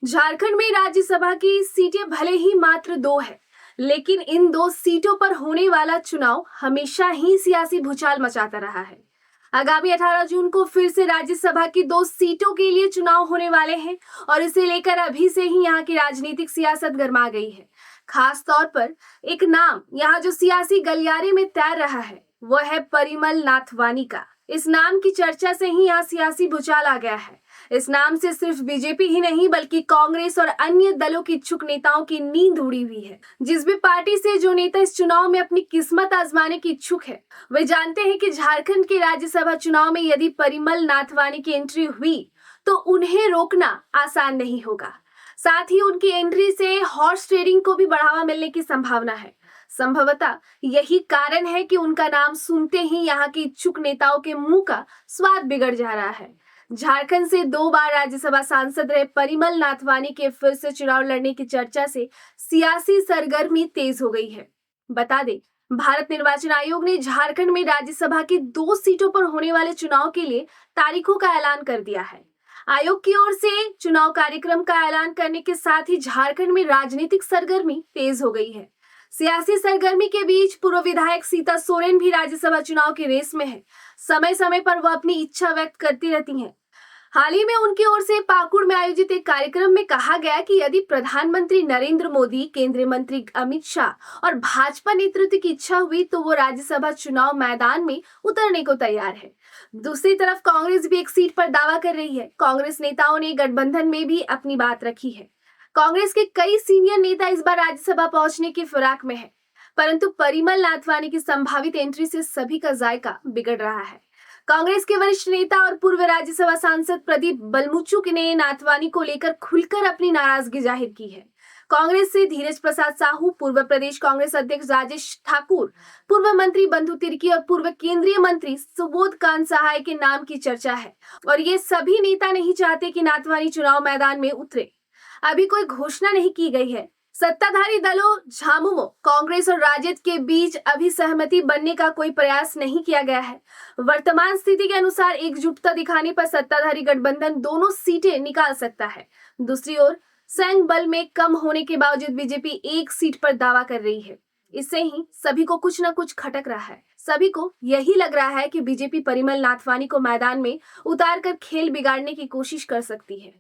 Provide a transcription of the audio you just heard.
झारखंड में राज्यसभा की सीटें भले ही मात्र दो है, लेकिन इन दो सीटों पर होने वाला चुनाव हमेशा ही सियासी भूचाल मचाता रहा है। आगामी 18 जून को फिर से राज्यसभा की दो सीटों के लिए चुनाव होने वाले हैं और इसे लेकर अभी से ही यहाँ की राजनीतिक सियासत गर्मा गई है। खास तौर पर एक नाम यहाँ जो सियासी गलियारे में तैर रहा है, वह है परिमल नाथवानी का। इस नाम की चर्चा से ही यहाँ सियासी भूचाल आ गया है। इस नाम से सिर्फ बीजेपी ही नहीं बल्कि कांग्रेस और अन्य दलों के इच्छुक नेताओं की नींद उड़ी हुई है। जिस भी पार्टी से जो नेता इस चुनाव में अपनी किस्मत आजमाने की इच्छुक है, वे जानते हैं कि झारखंड के राज्यसभा चुनाव में यदि परिमल नाथवानी की एंट्री हुई तो उन्हें रोकना आसान नहीं होगा। साथ ही उनकी एंट्री से हॉर्स ट्रेडिंग को भी बढ़ावा मिलने की संभावना है। संभवतः यही कारण है कि उनका नाम सुनते ही यहाँ के इच्छुक नेताओं के मुंह का स्वाद बिगड़ जा रहा है। झारखंड से 2 बार राज्यसभा सांसद रहे परिमल नाथवानी के फिर से चुनाव लड़ने की चर्चा से सियासी सरगर्मी तेज हो गई है। बता दें, भारत निर्वाचन आयोग ने झारखंड में राज्यसभा की 2 सीटों पर होने वाले चुनाव के लिए तारीखों का ऐलान कर दिया है। आयोग की ओर से चुनाव कार्यक्रम का ऐलान करने के साथ ही झारखंड में राजनीतिक सरगर्मी तेज हो गई है। सियासी सरगर्मी के बीच पूर्व विधायक सीता सोरेन भी राज्यसभा चुनाव की रेस में है। समय समय पर वह अपनी इच्छा व्यक्त करती रहती हैं। हाल ही में उनकी ओर से पाकुड़ में आयोजित एक कार्यक्रम में कहा गया कि यदि प्रधानमंत्री नरेंद्र मोदी, केंद्रीय मंत्री अमित शाह और भाजपा नेतृत्व की इच्छा हुई तो वो राज्यसभा चुनाव मैदान में उतरने को तैयार है। दूसरी तरफ कांग्रेस भी एक सीट पर दावा कर रही है। कांग्रेस नेताओं ने गठबंधन में भी अपनी बात रखी है। कांग्रेस के कई सीनियर नेता इस बार राज्यसभा पहुंचने की फिराक में है, परंतु परिमल नाथवानी की संभावित एंट्री से सभी का जायका बिगड़ रहा है। कांग्रेस के वरिष्ठ नेता और पूर्व राज्यसभा सांसद प्रदीप बलमुचुक ने नाथवानी को लेकर खुलकर अपनी नाराजगी जाहिर की है। कांग्रेस से धीरज प्रसाद साहू, पूर्व प्रदेश कांग्रेस अध्यक्ष राजेश ठाकुर, पूर्व मंत्री बंधु तिर्की और पूर्व केंद्रीय मंत्री सुबोध कांत सहाय के नाम की चर्चा है और ये सभी नेता नहीं चाहते कि नाथवानी चुनाव मैदान में उतरे। अभी कोई घोषणा नहीं की गई है। सत्ताधारी दलों झामुमो, कांग्रेस और राजद के बीच अभी सहमति बनने का कोई प्रयास नहीं किया गया है। वर्तमान स्थिति के अनुसार एकजुटता दिखाने पर सत्ताधारी गठबंधन दोनों सीटें निकाल सकता है। दूसरी ओर सैन्य बल में कम होने के बावजूद बीजेपी एक सीट पर दावा कर रही है। इससे ही सभी को कुछ न कुछ खटक रहा है। सभी को यही लग रहा है कि बीजेपी परिमल नाथवानी को मैदान में उतार कर खेल बिगाड़ने की कोशिश कर सकती है।